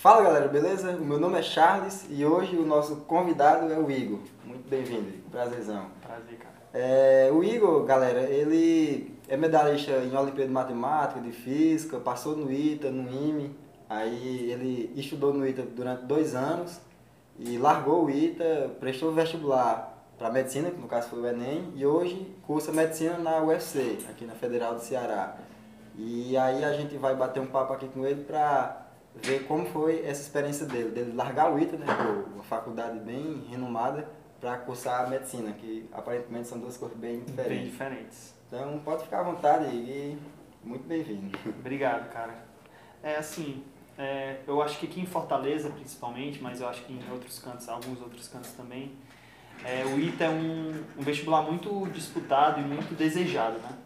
Fala galera, beleza? O meu nome é Charles e hoje o nosso convidado é o Igor. Muito bem-vindo, Igor. Prazerzão. Prazer, cara. O Igor, galera, ele é medalhista em Olimpíada de Matemática, de Física, passou no ITA, no IME, aí ele estudou no ITA durante 2 anos e largou o ITA, prestou vestibular para medicina, que no caso foi o Enem, e hoje cursa medicina na UFC, aqui na Federal do Ceará. E aí a gente vai bater um papo aqui com ele para ver como foi essa experiência dele largar o ITA, né, uma faculdade bem renomada, para cursar a medicina, que aparentemente são duas coisas bem diferentes. Bem diferentes. Então pode ficar à vontade e muito bem-vindo. Obrigado, cara. Eu acho que aqui em Fortaleza, principalmente, mas eu acho que em outros cantos, alguns outros cantos também, o ITA é um vestibular muito disputado e muito desejado, né?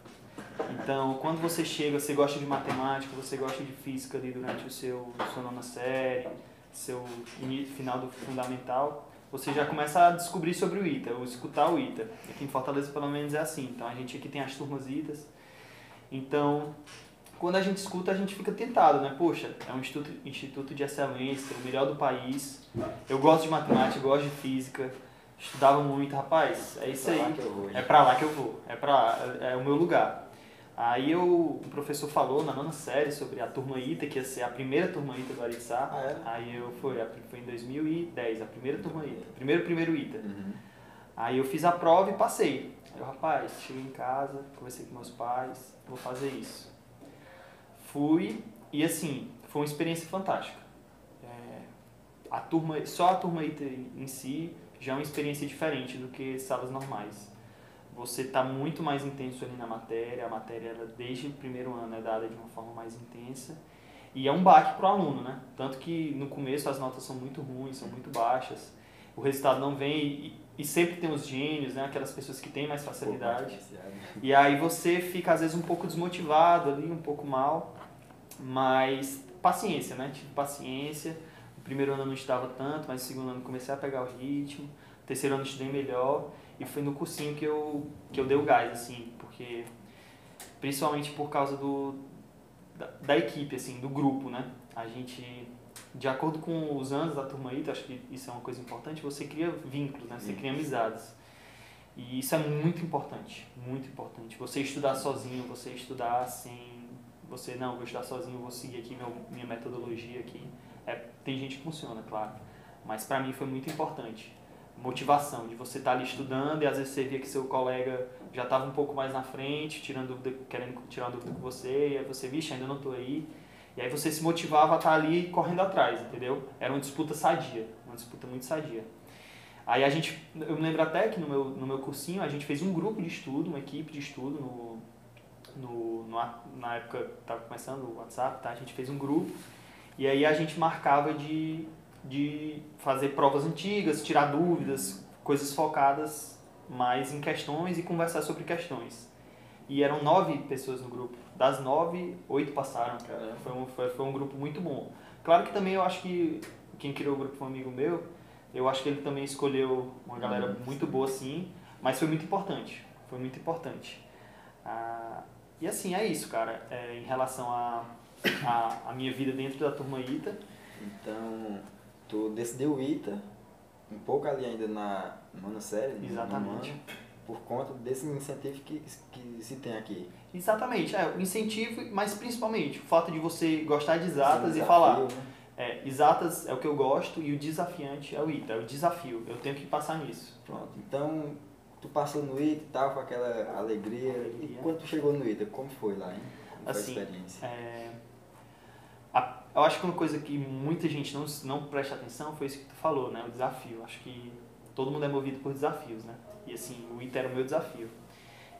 Então, quando você chega, você gosta de matemática, você gosta de física ali durante sua nona série, seu final do fundamental, você já começa a descobrir sobre o ITA, ou escutar o ITA. Aqui em Fortaleza, pelo menos, é assim. Então, a gente aqui tem as turmas ITAs. Então, quando a gente escuta, a gente fica tentado, né? Poxa, é um instituto de excelência, o melhor do país. Eu gosto de matemática, eu gosto de física. Estudava muito, rapaz, é isso aí. É pra lá que eu vou. É o meu lugar. Aí o professor falou na nona série sobre a turma ITA, que ia ser a primeira turma ITA do Aritzá. Ah, é? Aí foi em 2010, a primeira turma ITA. Primeiro ITA. Uhum. Aí eu fiz a prova e passei. Aí eu, rapaz, cheguei em casa, conversei com meus pais, vou fazer isso. Fui e assim, foi uma experiência fantástica. Só a turma ITA em si já é uma experiência diferente do que salas normais. Você está muito mais intenso ali na matéria, a matéria ela, desde o primeiro ano é dada de uma forma mais intensa e é um baque para o aluno, né? Tanto que no começo as notas são muito ruins, são muito baixas, o resultado não vem e sempre tem os gênios, né? Aquelas pessoas que têm mais facilidade. E aí você fica às vezes um pouco desmotivado ali, um pouco mal, mas paciência, né? Tive paciência, o primeiro ano eu não estudava tanto, mas no segundo ano comecei a pegar o ritmo, o terceiro ano eu estudei melhor. E foi no cursinho que eu dei o gás, assim, porque principalmente por causa da equipe, assim, do grupo, né? A gente, de acordo com os anos da turma ITA, acho que isso é uma coisa importante, você cria vínculos, né? Você cria amizades. E isso é muito importante, muito importante. Você estudar sozinho, você estudar sem... não, vou estudar sozinho, vou seguir aqui minha metodologia aqui. Tem gente que funciona, claro, mas pra mim foi muito importante. Motivação, de você estar ali estudando e às vezes você via que seu colega já estava um pouco mais na frente, querendo tirar uma dúvida com você, e aí você, vixe, ainda não estou aí. E aí você se motivava a estar ali correndo atrás, entendeu? Era uma disputa sadia, uma disputa muito sadia. Aí eu me lembro até que no meu cursinho a gente fez um grupo de estudo, uma equipe de estudo, na época que estava começando o WhatsApp, tá? A gente fez um grupo e aí a gente marcava de fazer provas antigas, tirar dúvidas, coisas focadas mais em questões e conversar sobre questões. E eram 9 pessoas no grupo. Das 9, 8 passaram. Foi um grupo muito bom. Claro que também eu acho que quem criou o grupo foi um amigo meu. Eu acho que ele também escolheu uma galera muito boa, sim. Mas foi muito importante. Foi muito importante. E assim, é isso, cara. Em relação à minha vida dentro da turma ITA. Então, tu decidiu o ITA, um pouco ali ainda na nona série, exatamente, por conta desse incentivo que se tem aqui. Exatamente, o incentivo, mas principalmente o fato de você gostar de exatas e falar, né? Exatas é o que eu gosto e o desafiante é o ITA, é o desafio, eu tenho que passar nisso. Pronto, então tu passou no ITA e tal, com aquela alegria. E quando tu chegou no ITA, como foi lá, hein? Como foi a experiência? Eu acho que uma coisa que muita gente não presta atenção foi isso que tu falou, né? O desafio. Acho que todo mundo é movido por desafios, né? E assim, o ITA era o meu desafio.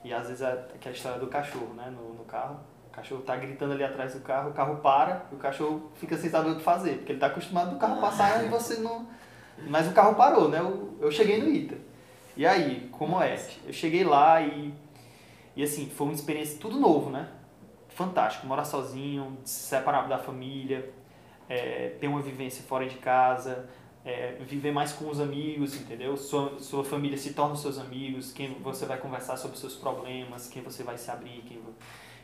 E às vezes aquela história do cachorro, né? No carro. O cachorro tá gritando ali atrás do carro, o carro para e o cachorro fica sem saber o que fazer. Porque ele tá acostumado do carro passar e você não... Mas o carro parou, né? Eu cheguei no ITA. E aí, como é? Eu cheguei lá e assim, foi uma experiência tudo novo, né? Fantástico, morar sozinho, se separar da família, ter uma vivência fora de casa, viver mais com os amigos, entendeu? Sua família se torna os seus amigos, quem você vai conversar sobre os seus problemas, quem você vai se abrir,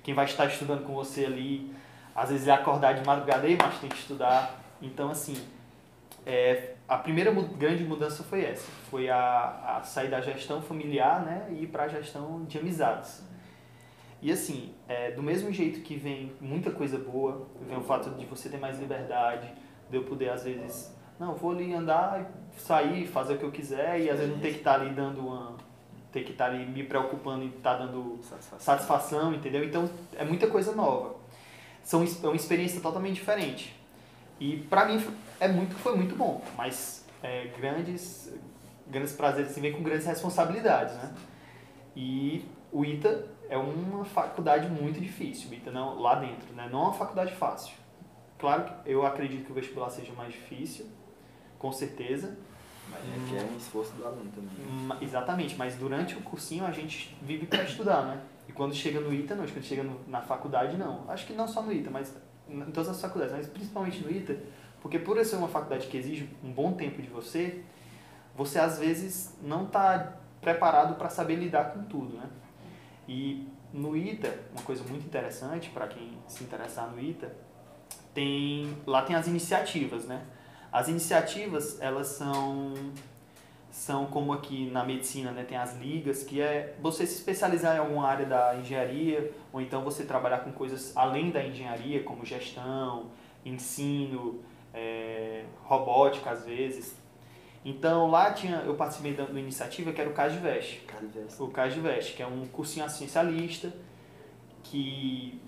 quem vai estar estudando com você ali. Às vezes é acordar de madrugada, mas tem que estudar. Então, assim, a primeira grande mudança foi essa. Foi a sair da gestão familiar, né, e ir para a gestão de amizades. E assim, do mesmo jeito que vem muita coisa boa, vem o fato de você ter mais liberdade, de eu poder às vezes, não, vou ali andar, sair, fazer o que eu quiser e às vezes não ter que estar ali ter que estar ali me preocupando e estar dando satisfação, entendeu? Então é muita coisa nova. É uma experiência totalmente diferente. E pra mim foi muito bom, mas grandes prazeres assim, vem com grandes responsabilidades, né? E o ITA é uma faculdade muito difícil, o ITA não, lá dentro, né? Não é uma faculdade fácil. Claro que eu acredito que o vestibular seja mais difícil, com certeza. Mas requer um esforço do aluno também. Exatamente, mas durante o cursinho a gente vive para estudar, né? E quando chega no ITA, não. Quando chega na faculdade, não. Acho que não só no ITA, mas em todas as faculdades, mas principalmente no ITA, porque por ser uma faculdade que exige um bom tempo de você, você às vezes não está preparado para saber lidar com tudo, né? E no ITA, uma coisa muito interessante para quem se interessar no ITA, lá tem as iniciativas, né? As iniciativas, elas são como aqui na medicina, né? Tem as ligas, que é você se especializar em alguma área da engenharia, ou então você trabalhar com coisas além da engenharia, como gestão, ensino, robótica às vezes. Então lá eu participei da iniciativa que era o CASVEST. O CASVEST, que é um cursinho assistencialista que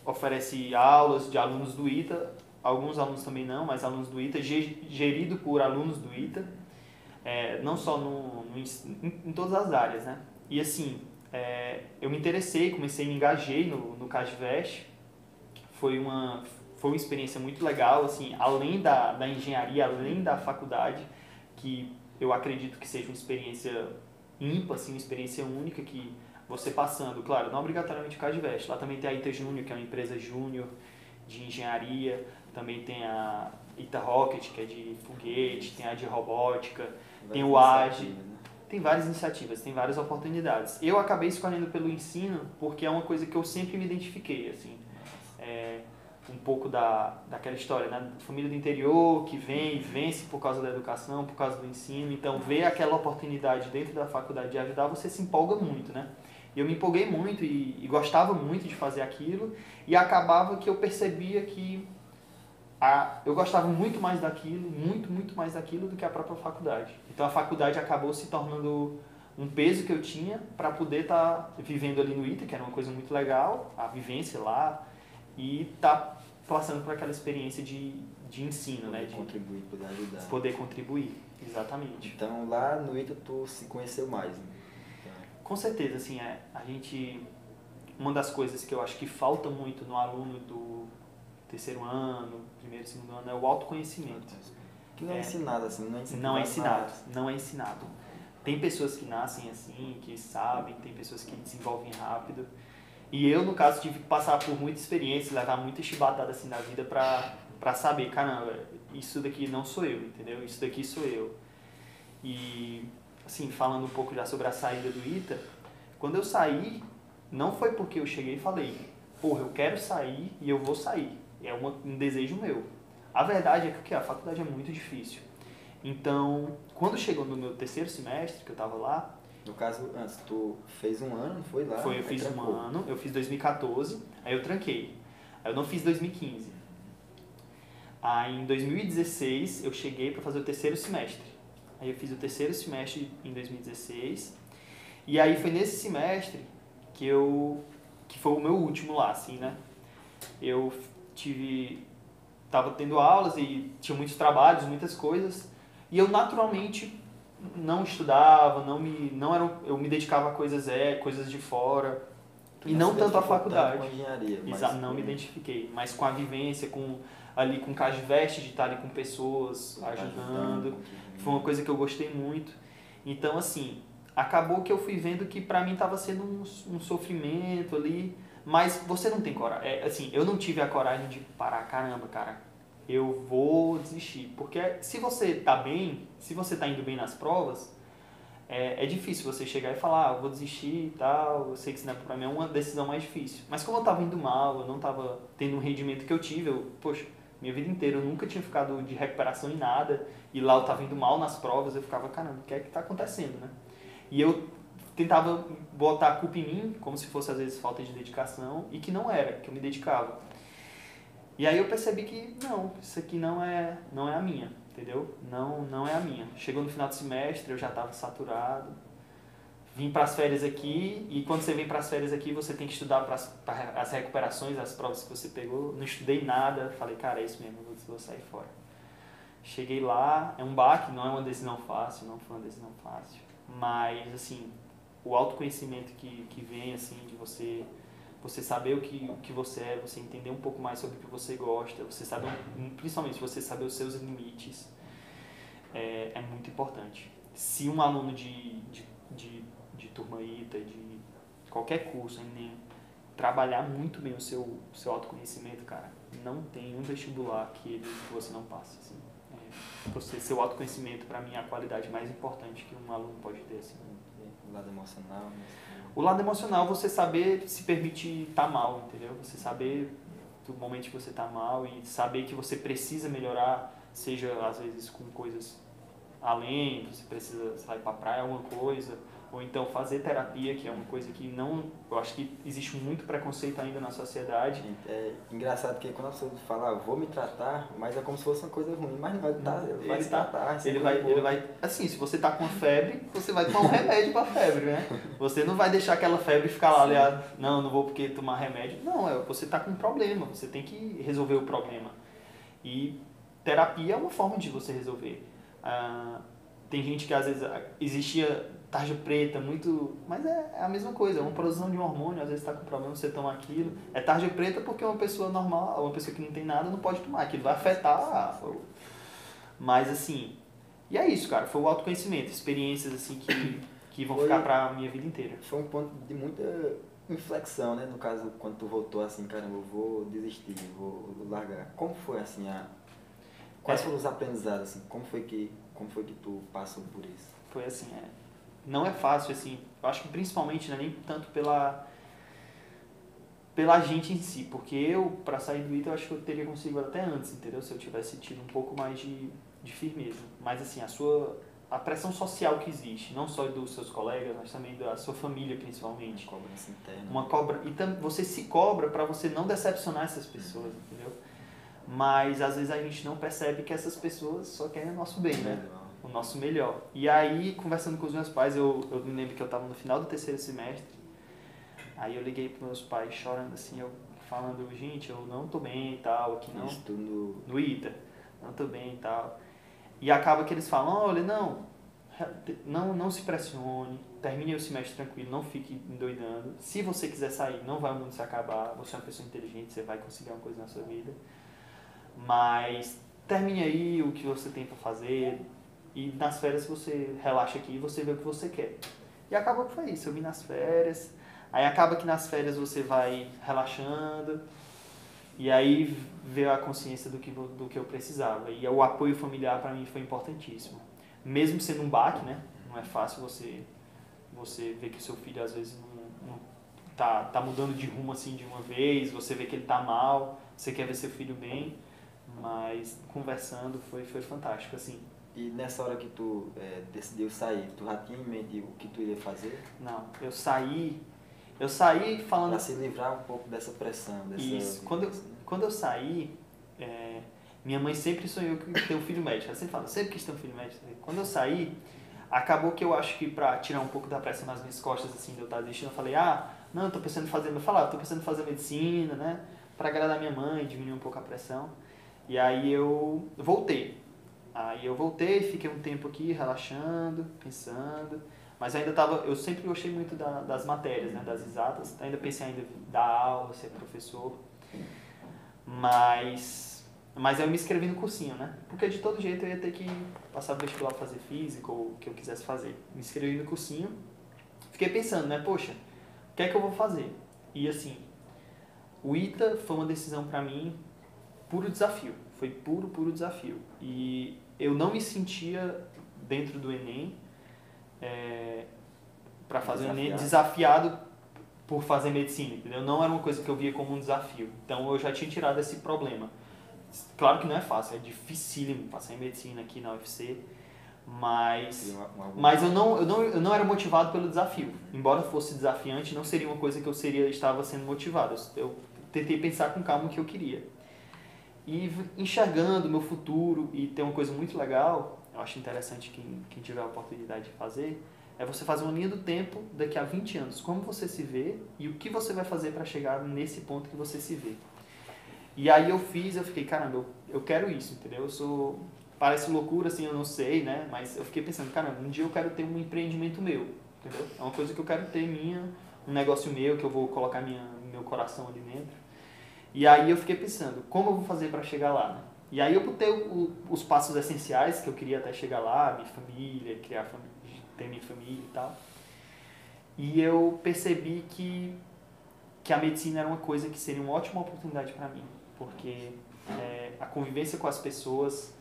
oferece aulas de alunos do ITA, alguns alunos também não, mas alunos do ITA, gerido por alunos do ITA, não só em todas as áreas, né? E assim, eu me interessei, comecei a me engajei no CASVEST, foi uma experiência muito legal, assim, além da engenharia, além da faculdade, que eu acredito que seja uma experiência ímpar, assim, uma experiência única que você passando, claro, não obrigatoriamente o CASVEST, lá também tem a ITA Júnior, que é uma empresa júnior de engenharia, também tem a ITA Rocket, que é de foguete, tem a de robótica, tem o AGE, né? Tem várias iniciativas, tem várias oportunidades. Eu acabei escolhendo pelo ensino porque é uma coisa que eu sempre me identifiquei, assim, um pouco daquela história, né? Família do interior que vem e vence por causa da educação, por causa do ensino, então ver aquela oportunidade dentro da faculdade de ajudar, você se empolga muito, né? E eu me empolguei muito e gostava muito de fazer aquilo e acabava que eu percebia que eu gostava muito mais daquilo, muito mais daquilo do que a própria faculdade. Então a faculdade acabou se tornando um peso que eu tinha para poder estar vivendo ali no ITA, que era uma coisa muito legal, a vivência lá, e estar passando por aquela experiência de ensino, poder, né? De contribuir, poder ajudar. Poder contribuir, exatamente. Então lá no ITA tu se conheceu mais, né? Com certeza, assim, uma das coisas que eu acho que falta muito no aluno do terceiro ano, primeiro, segundo ano, é o autoconhecimento. Que não é ensinado assim, não é ensinado. Tem pessoas que nascem assim, que sabem, tem pessoas que desenvolvem rápido. E eu, no caso, tive que passar por muita experiência, levar muita chibatada assim na vida pra saber, caramba, isso daqui não sou eu, entendeu? Isso daqui sou eu. E, assim, falando um pouco já sobre a saída do ITA, quando eu saí, não foi porque eu cheguei e falei, porra, eu quero sair e eu vou sair. É um desejo meu. A verdade é que a faculdade é muito difícil. Então, quando chegou no meu terceiro semestre, que eu estava lá... No caso, antes, tu fez um ano, não foi lá? Eu fiz um ano, eu fiz 2014, aí eu tranquei. Aí eu não fiz 2015. Aí em 2016 eu cheguei para fazer o terceiro semestre. Aí eu fiz o terceiro semestre em 2016. E aí foi nesse semestre que foi o meu último lá, assim, né? Eu tava tendo aulas e tinha muitos trabalhos, muitas coisas, e eu naturalmente não estudava, eu me dedicava a coisas de fora, e não tanto à faculdade. Com engenharia, não me identifiquei, mas com a vivência, com o CASVEST, de estar ali com pessoas, ajudando, foi uma coisa que eu gostei muito. Então, assim, acabou que eu fui vendo que pra mim tava sendo um sofrimento ali, mas você não tem coragem. Assim, eu não tive a coragem de parar, caramba, cara, eu vou desistir. Porque se você tá bem, se você tá indo bem nas provas, é difícil você chegar e falar, eu vou desistir e tal, eu sei que isso não é pra mim, é uma decisão mais difícil. Mas como eu tava indo mal, eu não tava tendo um rendimento que eu tive, poxa, minha vida inteira eu nunca tinha ficado de recuperação em nada, e lá eu tava indo mal nas provas, eu ficava, caramba, o que é que tá acontecendo, né? E eu tentava botar a culpa em mim, como se fosse às vezes falta de dedicação, e que não era, que eu me dedicava. E aí eu percebi que não, isso aqui não é a minha, entendeu? Não é a minha. Chegou no final do semestre, eu já estava saturado, vim para as férias aqui, e quando você vem para as férias aqui, você tem que estudar para as recuperações, as provas que você pegou. Não estudei nada, falei, cara, é isso mesmo, eu vou sair fora. Cheguei lá, é um baque, não é uma decisão fácil, não foi uma decisão fácil, mas assim, o autoconhecimento que vem assim de você saber o que você é, você entender um pouco mais sobre o que você gosta, você saber, principalmente você saber os seus limites, é muito importante. Se um aluno de turma ITA, de qualquer curso, Enem, trabalhar muito bem o seu autoconhecimento, cara, não tem um vestibular que você não passe. Assim. Seu autoconhecimento, para mim, é a qualidade mais importante que um aluno pode ter. Assim. O lado emocional. O lado emocional, você saber se permitir estar mal, entendeu? Você saber do momento que você está mal e saber que você precisa melhorar, seja às vezes com coisas além, você precisa sair para praia, alguma coisa, ou então fazer terapia, que é uma coisa que não... Eu acho que existe muito preconceito ainda na sociedade. É engraçado que quando a pessoa fala, vou me tratar, mas é como se fosse uma coisa ruim, mas não, ele vai se tratar. Ele vai... Assim, se você tá com febre, você vai tomar um remédio pra febre, né? Você não vai deixar aquela febre ficar lá, aliás, não vou porque tomar remédio. Não, você tá com um problema, você tem que resolver o problema. E terapia é uma forma de você resolver. Tem gente que às vezes existia tarja preta, muito... Mas é a mesma coisa, é uma produção de um hormônio, às vezes está com problema, você toma aquilo. É tarja preta porque uma pessoa normal, uma pessoa que não tem nada, não pode tomar, aquilo vai afetar. Mas assim, e é isso, cara, foi o autoconhecimento, experiências assim que vão ficar pra minha vida inteira. Foi um ponto de muita inflexão, né? No caso, quando tu voltou assim, caramba, eu vou desistir, vou largar. Como foi assim, quais foram os aprendizados, assim? Como foi que tu passou por isso? Foi assim, não é fácil, assim, eu acho que principalmente não é nem tanto pela gente em si, porque eu, para sair do ITA, eu acho que eu teria conseguido até antes, entendeu? Se eu tivesse tido um pouco mais de firmeza. Mas assim, a pressão social que existe, não só dos seus colegas, mas também da sua família, principalmente. Uma cobrança interna. Uma cobra, e você se cobra para você não decepcionar essas pessoas, entendeu? Mas às vezes a gente não percebe que essas pessoas só querem o nosso bem, né? O nosso melhor. E aí, conversando com os meus pais, eu me lembro que eu estava no final do terceiro semestre, aí eu liguei para meus pais chorando assim, eu falando, gente, eu não tô bem e tal, aqui não. Isso no ITA, não tô bem e tal. E acaba que eles falam, olha, não se pressione, termine o semestre tranquilo, não fique endoidando. Se você quiser sair, não vai o mundo se acabar, você é uma pessoa inteligente, você vai conseguir uma coisa na sua vida. Mas termine aí o que você tem para fazer, e nas férias você relaxa aqui e você vê o que você quer. E acabou que foi isso, eu vim nas férias, aí acaba que nas férias você vai relaxando, e aí veio a consciência do que eu precisava. E o apoio familiar para mim foi importantíssimo. Mesmo sendo um baque, né? Não é fácil você ver que o seu filho às vezes não tá mudando de rumo assim de uma vez, você vê que ele tá mal, você quer ver seu filho bem, mas conversando foi fantástico, assim. E nessa hora que tu decidiu sair, tu já tinha em mente o que tu iria fazer? Não, eu saí falando... Para se livrar um pouco dessa pressão. Isso, quando eu saí, minha mãe sempre sonhou que ter um filho médico. Ela sempre fala, sempre quis ter um filho médico. Quando eu saí, acabou que eu acho que para tirar um pouco da pressão nas minhas costas, assim, de eu estar desistindo, eu falei, não, eu tô pensando em fazer medicina, né, para agradar minha mãe, diminuir um pouco a pressão. E aí eu voltei. Fiquei um tempo aqui relaxando, pensando, mas ainda eu sempre gostei muito das matérias, né, das exatas, ainda pensei em dar aula, ser professor, mas eu me inscrevi no cursinho, né, porque de todo jeito eu ia ter que passar no vestibular para fazer física ou o que eu quisesse fazer. Me inscrevi no cursinho, fiquei pensando, né, poxa, o que é que eu vou fazer? E assim, o ITA foi uma decisão para mim, puro desafio. Foi puro desafio. E eu não me sentia dentro do Enem, para fazer o Enem, desafiado por fazer medicina, entendeu? Não era uma coisa que eu via como um desafio. Então eu já tinha tirado esse problema. Claro que não é fácil, é dificílimo passar em medicina aqui na UFC, mas eu não era motivado pelo desafio. Embora fosse desafiante, não seria uma coisa que estava sendo motivado. Eu tentei pensar com calma o que eu queria. E enxergando o meu futuro, e tem uma coisa muito legal, eu acho interessante quem tiver a oportunidade de fazer, é você fazer uma linha do tempo daqui a 20 anos, como você se vê e o que você vai fazer para chegar nesse ponto que você se vê. E aí eu fiquei, caramba, eu quero isso, entendeu? Parece loucura assim, eu não sei, né? Mas eu fiquei pensando, caramba, um dia eu quero ter um empreendimento meu, entendeu? É uma coisa que eu quero ter um negócio meu, que eu vou colocar meu coração ali dentro. E aí eu fiquei pensando, como eu vou fazer para chegar lá, né? E aí eu botei os passos essenciais que eu queria até chegar lá, minha família, ter minha família e tal. E eu percebi que a medicina era uma coisa que seria uma ótima oportunidade para mim, porque a convivência com as pessoas,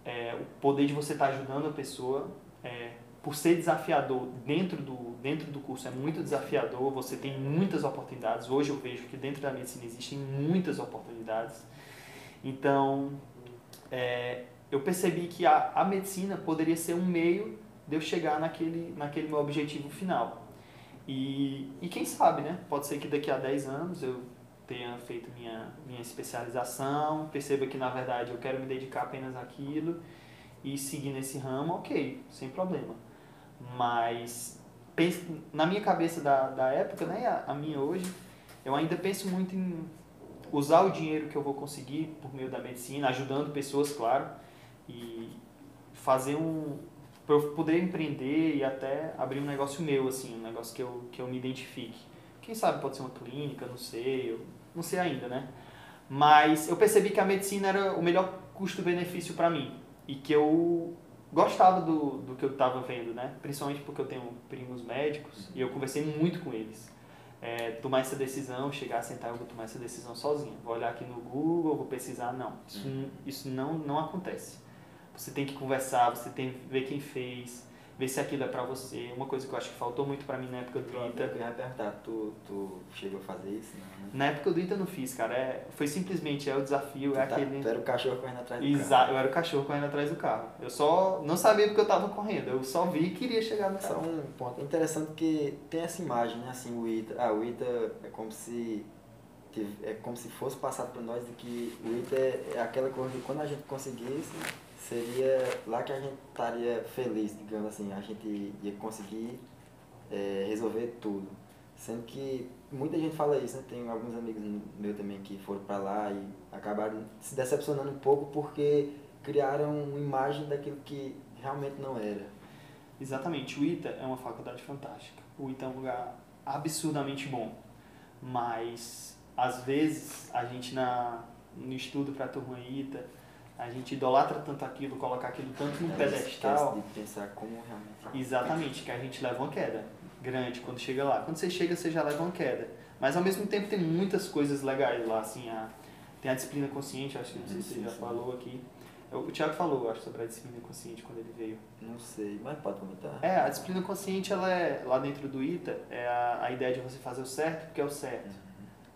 o poder de você estar ajudando a pessoa, por ser desafiador dentro do curso, é muito desafiador, você tem muitas oportunidades. Hoje eu vejo que dentro da medicina existem muitas oportunidades. Então, eu percebi que a medicina poderia ser um meio de eu chegar naquele meu objetivo final. E quem sabe, né? Pode ser que daqui a 10 anos eu tenha feito minha especialização, perceba que na verdade eu quero me dedicar apenas àquilo e seguir nesse ramo, ok, sem problema. Mas na minha cabeça da época, né, a minha hoje, eu ainda penso muito em usar o dinheiro que eu vou conseguir por meio da medicina, ajudando pessoas, claro, e fazer para eu poder empreender e até abrir um negócio meu, assim, um negócio que eu me identifique. Quem sabe pode ser uma clínica, não sei, eu não sei ainda, né? Mas eu percebi que a medicina era o melhor custo-benefício para mim e que eu gostava do que eu estava vendo, né? Principalmente porque eu tenho primos médicos e eu conversei muito com eles. Tomar essa decisão, chegar a sentar, eu vou tomar essa decisão sozinho. Vou olhar aqui no Google, vou pesquisar, não. Isso não acontece. Você tem que conversar, você tem que ver quem fez, ver se aquilo é pra você. Uma coisa que eu acho que faltou muito pra mim na época do ITA. Eu ia perguntar, tu chegou a fazer isso? Não, né? Na época do ITA eu não fiz, cara. Foi simplesmente, o desafio, Tu era o cachorro correndo atrás do carro. Exato, eu era o cachorro correndo atrás do carro. Eu só não sabia porque eu tava correndo, eu só vi e queria chegar no carro. Só um ponto interessante que tem essa imagem, né? Assim, o ITA é como se fosse passado para nós de que o ITA é aquela coisa que quando a gente conseguisse, seria lá que a gente estaria feliz, digamos assim, a gente ia conseguir resolver tudo. Sendo que muita gente fala isso, né? Tem alguns amigos meus também que foram para lá e acabaram se decepcionando um pouco porque criaram uma imagem daquilo que realmente não era. Exatamente, o ITA é uma faculdade fantástica. O ITA é um lugar absurdamente bom, mas às vezes a gente no estudo para a turma ITA, a gente idolatra tanto aquilo, coloca aquilo tanto no pedestal. De pensar como realmente. Exatamente, que a gente leva uma queda grande quando chega lá. Quando você chega, você já leva uma queda. Mas ao mesmo tempo tem muitas coisas legais lá, assim, tem a disciplina consciente, acho que não sei se você já falou aqui. O Thiago falou, acho, sobre a disciplina consciente quando ele veio. Não sei, mas pode comentar. A disciplina consciente, ela lá dentro do ITA, é a ideia de você fazer o certo porque é o certo.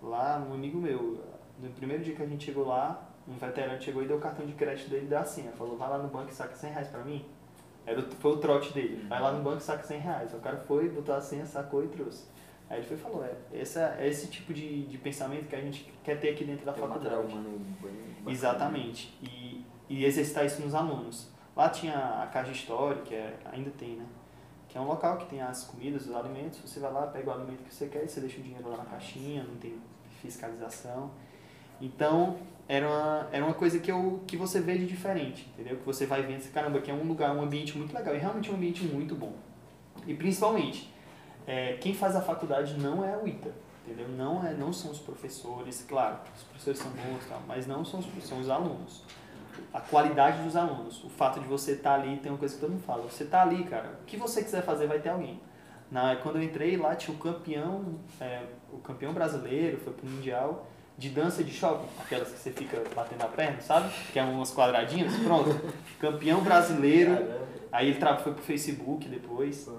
Lá, um amigo meu, no primeiro dia que a gente chegou lá, um veterano chegou e deu o cartão de crédito dele e deu a senha. Falou, vai lá no banco e saca R$100 pra mim. Foi o trote dele. Vai lá no banco e saca R$100. O cara foi, botou a senha, sacou e trouxe. Aí ele foi e falou, esse tipo de pensamento que a gente quer ter aqui dentro da faculdade. Humano bem exatamente. E exercitar isso nos alunos. Lá tinha a caixa história, ainda tem, né? Que é um local que tem as comidas, os alimentos. Você vai lá, pega o alimento que você quer e você deixa o dinheiro lá na caixinha, não tem fiscalização. Então, era uma coisa que você vê de diferente, entendeu? Que você vai vendo, caramba, que é um lugar, um ambiente muito legal. E realmente é um ambiente muito bom. E principalmente, quem faz a faculdade não é o ITA, entendeu? Não são os professores, claro, os professores são bons, mas não são os alunos. A qualidade dos alunos, o fato de você estar ali, tem uma coisa que todo mundo fala, você está ali, cara, o que você quiser fazer vai ter alguém. Quando eu entrei lá, tinha o campeão brasileiro, foi pro Mundial de dança de shopping, aquelas que você fica batendo a perna, sabe? Que é umas quadradinhas, pronto. Campeão brasileiro, aí ele foi pro Facebook depois.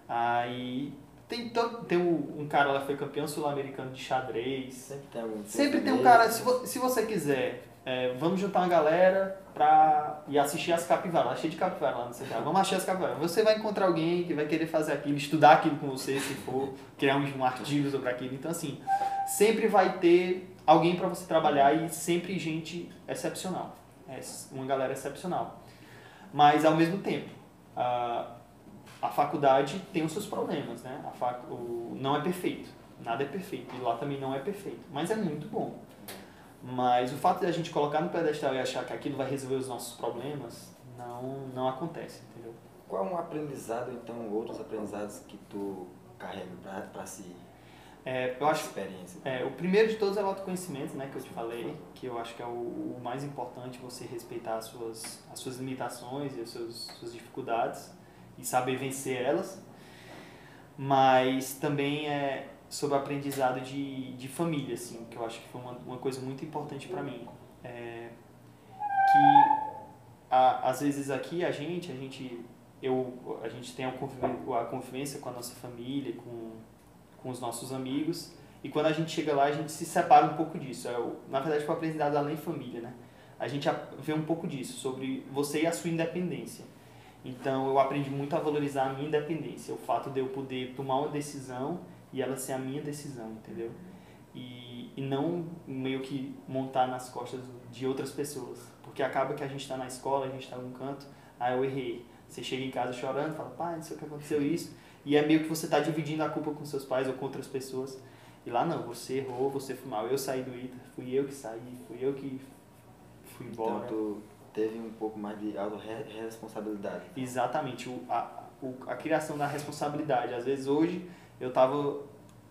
Aí tem um cara lá que foi campeão sul-americano de xadrez. Sempre tem algum. Sempre tem um cara, se você quiser vamos juntar uma galera e assistir as capivaras. Lá cheio de capivara lá no centro. Vamos achar as capivaras. Você vai encontrar alguém que vai querer fazer aquilo, estudar aquilo com você, se for, criar um artigo sobre aquilo. Então, assim, sempre vai ter alguém para você trabalhar e sempre gente excepcional. Uma galera excepcional. Mas, ao mesmo tempo, a faculdade tem os seus problemas, né? Não é perfeito. Nada é perfeito. E lá também não é perfeito. Mas é muito bom. Mas o fato de a gente colocar no pedestal e achar que aquilo vai resolver os nossos problemas, não acontece, entendeu? Qual é um aprendizado, então, outros aprendizados que tu carrega para si? Eu acho experiência. O primeiro de todos é o autoconhecimento, né, que eu te falei, que eu acho que é o mais importante, você respeitar as suas limitações e as suas dificuldades e saber vencer elas. Mas também sobre o aprendizado de família, assim, que eu acho que foi uma coisa muito importante para mim. Às vezes aqui a gente tem a convivência com a nossa família, com os nossos amigos, e quando a gente chega lá a gente se separa um pouco disso. Na verdade foi um aprendizado além família, né? A gente vê um pouco disso, sobre você e a sua independência. Então eu aprendi muito a valorizar a minha independência, o fato de eu poder tomar uma decisão e ela ser a minha decisão, entendeu? E não meio que montar nas costas de outras pessoas, porque acaba que a gente está na escola, a gente está num canto, eu errei. Você chega em casa chorando, fala, pai, não sei o que aconteceu isso, e é meio que você está dividindo a culpa com seus pais ou com outras pessoas. E lá não, você errou, você foi mal, eu saí do ITA, fui eu que saí, fui eu que fui embora. Então tu teve um pouco mais de autorresponsabilidade. Exatamente, a criação da responsabilidade. Às vezes hoje,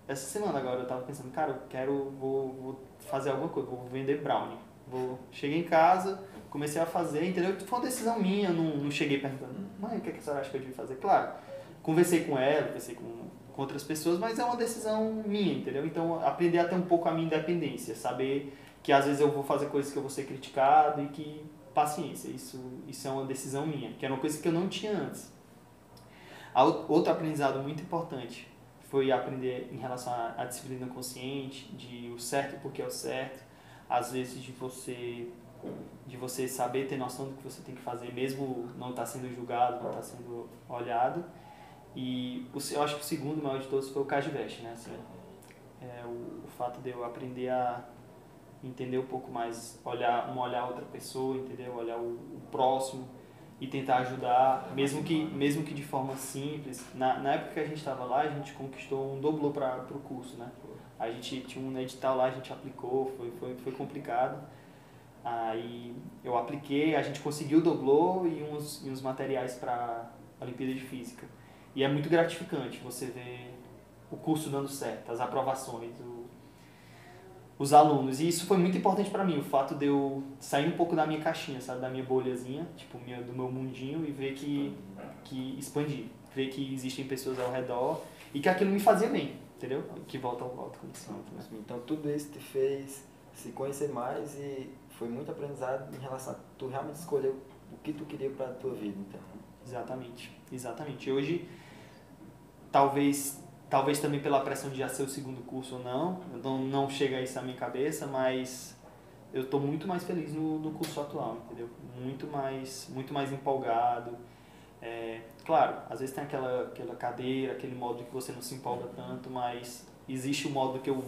essa semana agora, eu tava pensando, cara, vou fazer alguma coisa, vou vender brownie. Cheguei em casa, comecei a fazer, entendeu? Foi uma decisão minha, não cheguei perguntando, mãe, o que a senhora acha que eu devia fazer? Claro, conversei com ela, conversei com outras pessoas, mas é uma decisão minha, entendeu? Então, aprender a ter um pouco a minha independência, saber que às vezes eu vou fazer coisas que eu vou ser criticado e que, paciência, isso é uma decisão minha, que era uma coisa que eu não tinha antes. Outro aprendizado muito importante foi aprender em relação à disciplina consciente, de o certo e porque é o certo, às vezes de você saber ter noção do que você tem que fazer, mesmo não estar sendo julgado, não estar sendo olhado. E eu acho que o segundo maior de todos foi o Cajiveste, né? Assim, o fato de eu aprender a entender um pouco mais, olhar outra pessoa, entendeu? Olhar o próximo e tentar ajudar, mesmo que de forma simples. Na época que a gente estava lá, a gente conquistou um doblô para o curso, né? A gente tinha um edital lá, a gente aplicou, foi complicado. Aí eu apliquei, a gente conseguiu o doblô e uns materiais para a Olimpíada de Física. E é muito gratificante você ver o curso dando certo, as aprovações, os alunos. E isso foi muito importante para mim, o fato de eu sair um pouco da minha caixinha, sabe, da minha bolhazinha, tipo, do meu mundinho, e ver que expandir, ver que existem pessoas ao redor e que aquilo me fazia bem, entendeu? Que volta ao autoconhecimento. Né? Então tudo isso te fez se conhecer mais e foi muito aprendizado em relação a tu realmente escolher o que tu queria para a tua vida, então. Exatamente. Hoje, talvez também pela pressão de já ser o segundo curso ou não chega isso à minha cabeça, mas eu estou muito mais feliz no curso atual, entendeu? Muito mais empolgado. Claro, às vezes tem aquela cadeira, aquele modo que você não se empolga tanto, mas existe o modo que eu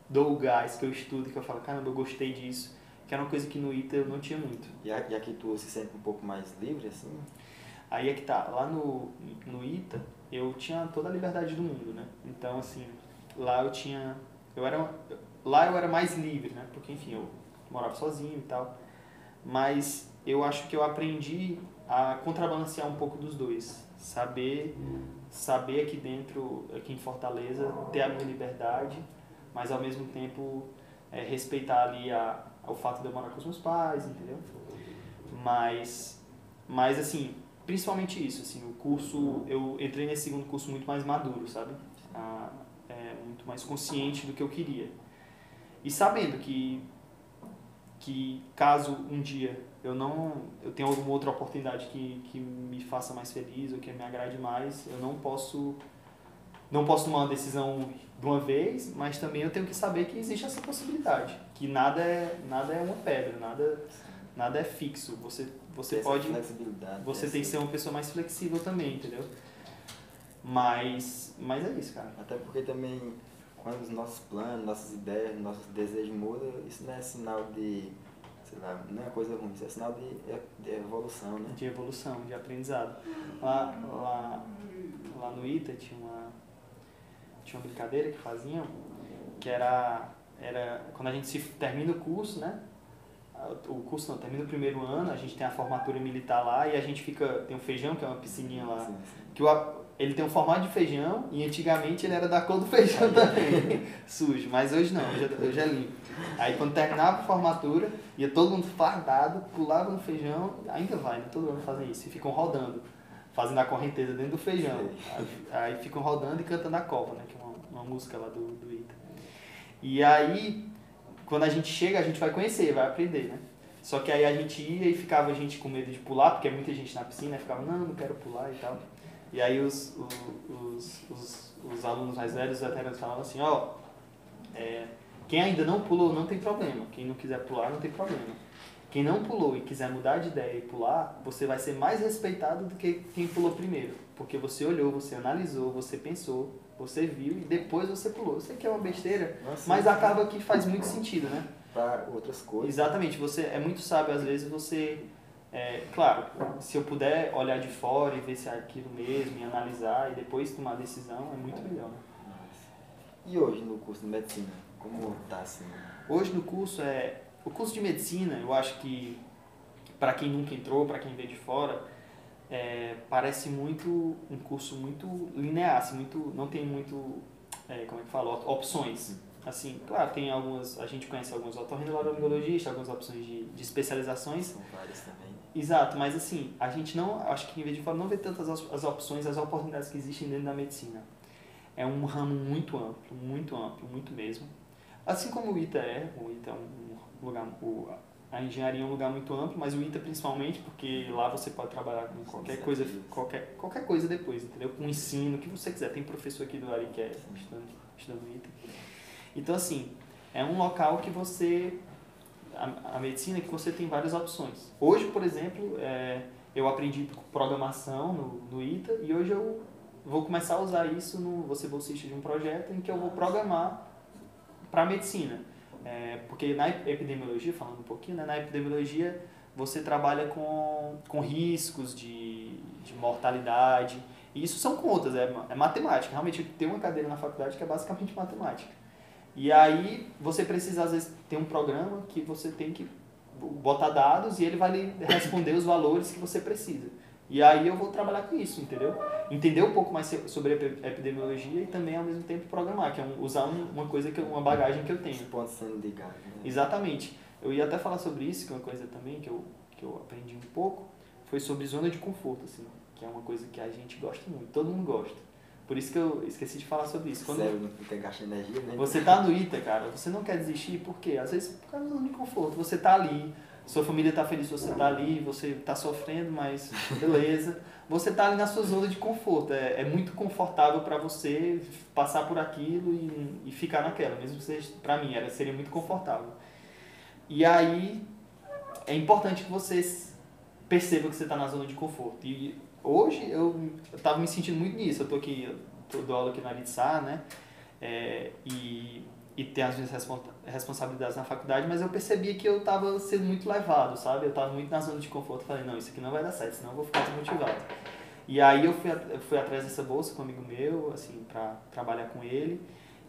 dou o gás, que eu estudo, que eu falo, caramba, eu gostei disso, que era uma coisa que no ITA eu não tinha muito. E aqui tu se sente um pouco mais livre, assim? Aí é que tá, lá no ITA eu tinha toda a liberdade do mundo, né? Então, assim, lá eu era mais livre, né? Porque, enfim, eu morava sozinho e tal. Mas eu acho que eu aprendi a contrabalancear um pouco dos dois. Saber aqui dentro, aqui em Fortaleza, ter a minha liberdade, mas ao mesmo tempo respeitar ali o fato de eu morar com os meus pais, entendeu? Mas assim, principalmente isso, assim, o curso, eu entrei nesse segundo curso muito mais maduro, sabe? Muito mais consciente do que eu queria. E sabendo que caso um dia eu tenha alguma outra oportunidade que me faça mais feliz ou que me agrade mais, eu não posso não posso tomar uma decisão de uma vez, mas também eu tenho que saber que existe essa possibilidade, que nada é uma pedra, nada é fixo. Você pode, você tem que ser uma pessoa mais flexível também, entendeu? Mas é isso, cara. Até porque também, quando os nossos planos, nossas ideias, nossos desejos mudam, isso não é sinal de, sei lá, não é coisa ruim, isso é sinal de evolução, né? De evolução, de aprendizado. Lá no ITA tinha uma brincadeira que faziam, que era quando a gente termina o curso, né? O curso não, termina o primeiro ano, a gente tem a formatura militar lá e a gente tem um feijão, que é uma piscininha lá, sim. Que ele tem um formato de feijão e antigamente ele era da cor do feijão também, sujo, mas hoje não, hoje é limpo. Aí quando terminava a formatura, ia todo mundo fardado, pulava no feijão, ainda vai, né? Todo mundo fazem isso, e ficam rodando, fazendo a correnteza dentro do feijão. Aí ficam rodando e cantando a copa, né? Que é uma música lá do ITA. E aí, quando a gente chega, a gente vai conhecer, vai aprender, né? Só que aí a gente ia e ficava a gente com medo de pular, porque é muita gente na piscina, e ficava, não quero pular e tal. E aí os alunos mais velhos, os veteranos, falavam assim, quem ainda não pulou não tem problema, quem não quiser pular não tem problema. Quem não pulou e quiser mudar de ideia e pular, você vai ser mais respeitado do que quem pulou primeiro. Porque você olhou, você analisou, você pensou, você viu e depois você pulou. Eu sei que é uma besteira, mas acaba que faz muito sentido, né? Para outras coisas. Exatamente, você é muito sábio às vezes você... claro, se eu puder olhar de fora e ver se é aquilo mesmo, e analisar e depois tomar a decisão, é muito melhor, né? E hoje no curso de medicina, como tá assim? Hoje no curso o curso de medicina, eu acho que para quem nunca entrou, para quem veio de fora, parece muito um curso muito linear, assim, não tem muito, como é que fala, opções. Assim, claro, tem a gente conhece alguns otorrinolaringologistas, algumas opções de especializações. São várias também. Exato, mas assim, a gente acho que quem vem de fora não vê tantas as opções, as oportunidades que existem dentro da medicina. É um ramo muito amplo, muito mesmo. Assim como o ITA é um lugar, a engenharia é um lugar muito amplo, mas o ITA principalmente, porque lá você pode trabalhar com qualquer coisa depois, entendeu? Com ensino, o que você quiser. Tem professor aqui do Ari que é estudando ITA. Então, assim, é um local que a medicina é que você tem várias opções. Hoje, por exemplo, eu aprendi programação no ITA e hoje eu vou começar a usar isso vou ser bolsista de um projeto em que eu vou programar para a medicina. Porque na epidemiologia, falando um pouquinho, né, na epidemiologia você trabalha com riscos de mortalidade, e isso são contas, é matemática. Realmente tem uma cadeira na faculdade que é basicamente matemática. E aí você precisa, às vezes, ter um programa que você tem que botar dados e ele vai lhe responder os valores que você precisa. E aí eu vou trabalhar com isso, entendeu? Entender um pouco mais sobre epidemiologia e também, ao mesmo tempo, programar, que é usar uma bagagem que eu tenho. Pontos sendo ligados, né? Exatamente. Eu ia até falar sobre isso, que é uma coisa também que eu aprendi um pouco, foi sobre zona de conforto, assim, que é uma coisa que a gente gosta muito, todo mundo gosta. Por isso que eu esqueci de falar sobre isso. Sério, não tem gasto de energia, né? Você tá no ITA, cara, você não quer desistir, por quê? Às vezes por causa da zona de conforto. Você tá ali, sua família tá feliz, você tá ali, você tá sofrendo, mas beleza. Você tá ali na sua zona de conforto. É muito confortável para você passar por aquilo e ficar naquela. Mesmo que seja, pra mim, seria muito confortável. E aí, é importante que você perceba que você tá na zona de conforto. E hoje eu tava me sentindo muito nisso. Eu dou aula aqui na Litsar, né? E tenho as minhas responsabilidades na faculdade, mas eu percebia que eu estava sendo muito levado, sabe? Eu estava muito na zona de conforto. Falei, não, isso aqui não vai dar certo, senão eu vou ficar desmotivado. E aí eu fui atrás dessa bolsa com um amigo meu, assim, para trabalhar com ele.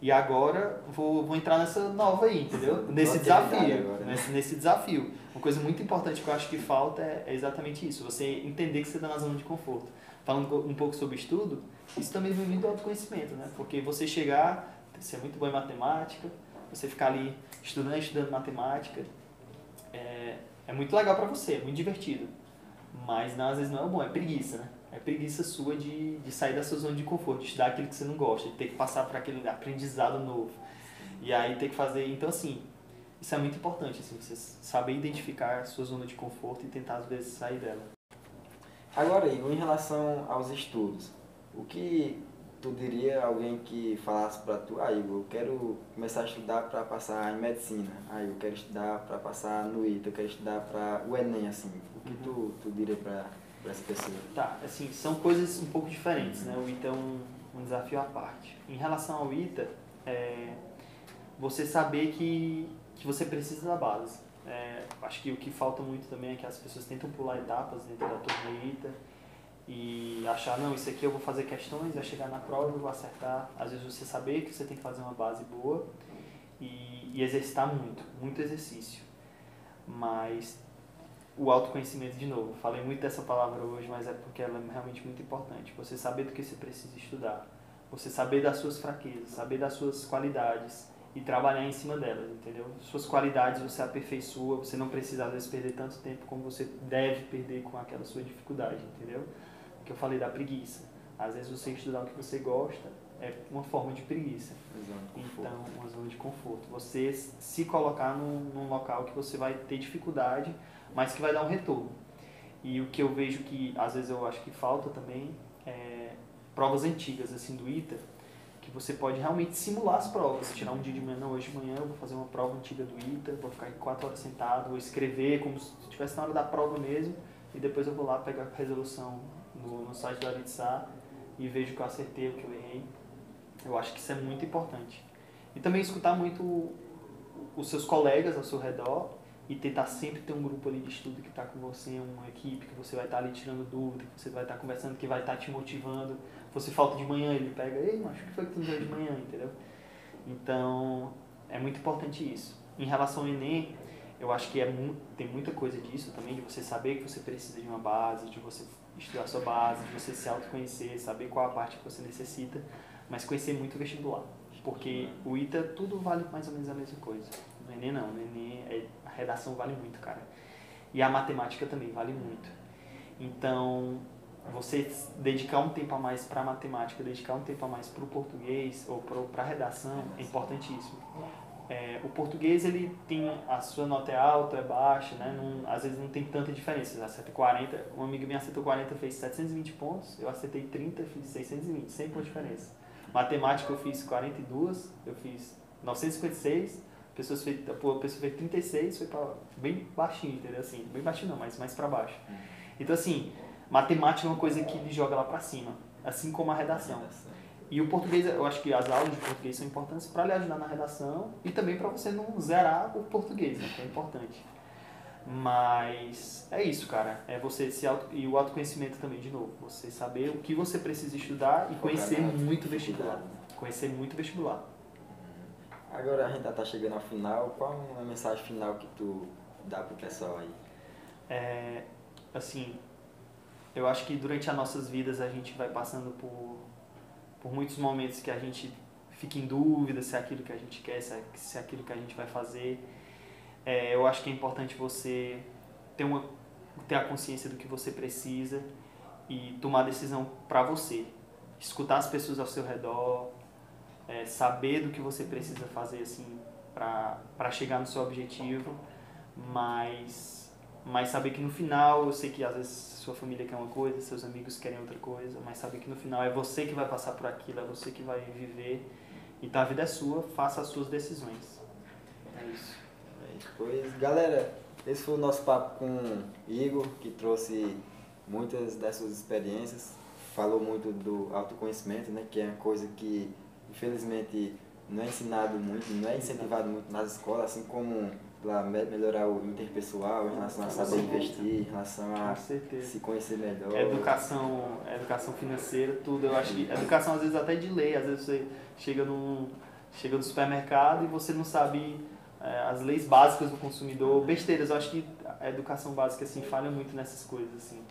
E agora vou entrar nessa nova aí, entendeu? Nesse desafio. Agora, né? Nesse desafio. Uma coisa muito importante que eu acho que falta é exatamente isso. Você entender que você está na zona de conforto. Falando um pouco sobre estudo, isso também vem muito do autoconhecimento, né? Porque você chegar, ser muito bom em matemática, você ficar ali estudando matemática, é muito legal para você, é muito divertido. Mas às vezes não é bom, é preguiça, né? É preguiça sua de sair da sua zona de conforto, de estudar aquilo que você não gosta, de ter que passar por aquele aprendizado novo. E aí ter que fazer... Então, assim, isso é muito importante, assim, você saber identificar a sua zona de conforto e tentar, às vezes, sair dela. Agora, Igor, em relação aos estudos, o que tu diria alguém que falasse pra tu, Igor, eu quero começar a estudar para passar em medicina, eu quero estudar para passar no ITA, eu quero estudar para o Enem, assim, o que tu diria para essa pessoa? Tá, assim, são coisas um pouco diferentes, né? O ITA é um desafio à parte. Em relação ao ITA, você saber que você precisa da base. Acho que o que falta muito também é que as pessoas tentam pular etapas dentro da turma ITA e achar, não, isso aqui eu vou fazer questões, vai chegar na prova, eu vou acertar. Às vezes você saber que você tem que fazer uma base boa e exercitar muito exercício. Mas o autoconhecimento, de novo, falei muito dessa palavra hoje, mas é porque ela é realmente muito importante. Você saber do que você precisa estudar, você saber das suas fraquezas, saber das suas qualidades e trabalhar em cima delas, entendeu? Suas qualidades você aperfeiçoa, você não precisa às vezes perder tanto tempo como você deve perder com aquela sua dificuldade, entendeu? O que eu falei da preguiça. Às vezes você estudar o que você gosta é uma forma de preguiça. Então, uma zona de conforto. Você se colocar num local que você vai ter dificuldade, mas que vai dar um retorno. E o que eu vejo que, às vezes eu acho que falta também, provas antigas assim do ITA, que você pode realmente simular as provas, tirar um dia de manhã, não, hoje de manhã eu vou fazer uma prova antiga do ITA, vou ficar aqui 4 horas sentado, vou escrever como se estivesse na hora da prova mesmo, e depois eu vou lá pegar a resolução no site do Aritsá e vejo o que eu acertei, o que eu errei. Eu acho que isso é muito importante. E também escutar muito os seus colegas ao seu redor e tentar sempre ter um grupo ali de estudo que está com você, uma equipe que você vai estar ali tirando dúvida, que você vai estar conversando, que vai estar te motivando. Você falta de manhã, ele pega, ei, macho, o que foi que tu não veio de manhã, entendeu? Então, é muito importante isso. Em relação ao Enem, eu acho que tem muita coisa disso também, de você saber que você precisa de uma base, de você estudar a sua base, de você se autoconhecer, saber qual a parte que você necessita, mas conhecer muito o vestibular. Porque o ITA, tudo vale mais ou menos a mesma coisa. No Enem não, no Enem a redação vale muito, cara. E a matemática também vale muito. Então, você dedicar um tempo a mais para a matemática, dedicar um tempo a mais para o português ou para a redação é importantíssimo. O português, ele tem, a sua nota é alta, é baixa, né? Às vezes não tem tanta diferença. Você acerta 40, um amigo meu acertou 40, fez 720 pontos, eu acertei 30, fiz 620, 100 pontos de diferença. Matemática eu fiz 42, eu fiz 956, a pessoa fez 36, foi para bem baixinho, entendeu? Assim, bem baixinho não, mas mais para baixo. Então assim, matemática é uma coisa que lhe joga lá para cima, assim como a redação. E o português, eu acho que as aulas de português são importantes para lhe ajudar na redação e também para você não zerar o português, né, que é importante. Mas é isso, cara. É você e o autoconhecimento também, de novo. Você saber o que você precisa estudar e conhecer muito vestibular. Conhecer muito vestibular. Agora a gente já tá chegando ao final. Qual é a mensagem final que tu dá pro pessoal aí? Assim, eu acho que durante as nossas vidas a gente vai passando por muitos momentos que a gente fica em dúvida se é aquilo que a gente quer, se é aquilo que a gente vai fazer. Eu acho que é importante você ter a consciência do que você precisa e tomar a decisão para você. Escutar as pessoas ao seu redor, saber do que você precisa fazer assim, para chegar no seu objetivo, mas saber que no final, eu sei que às vezes sua família quer uma coisa, seus amigos querem outra coisa, mas saber que no final é você que vai passar por aquilo, é você que vai viver, então a vida é sua, faça as suas decisões. É isso. Pois, galera, esse foi o nosso papo com o Igor, que trouxe muitas dessas experiências, falou muito do autoconhecimento, né, que é uma coisa que, infelizmente, não é ensinado muito, não é incentivado muito nas escolas, assim como para melhorar o interpessoal, em relação a saber investir, em relação a se conhecer melhor. Educação financeira, tudo. Eu acho que educação, às vezes, até de lei. Às vezes você chega no supermercado e você não sabe as leis básicas do consumidor, besteiras. Eu acho que a educação básica assim, falha muito nessas coisas. Assim.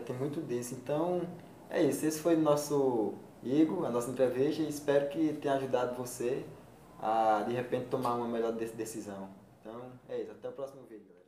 Tem muito disso. Então, é isso. Esse foi o nosso Igor, a nossa entrevista, e espero que tenha ajudado você a, de repente, tomar uma melhor decisão. Então, é isso. Até o próximo vídeo.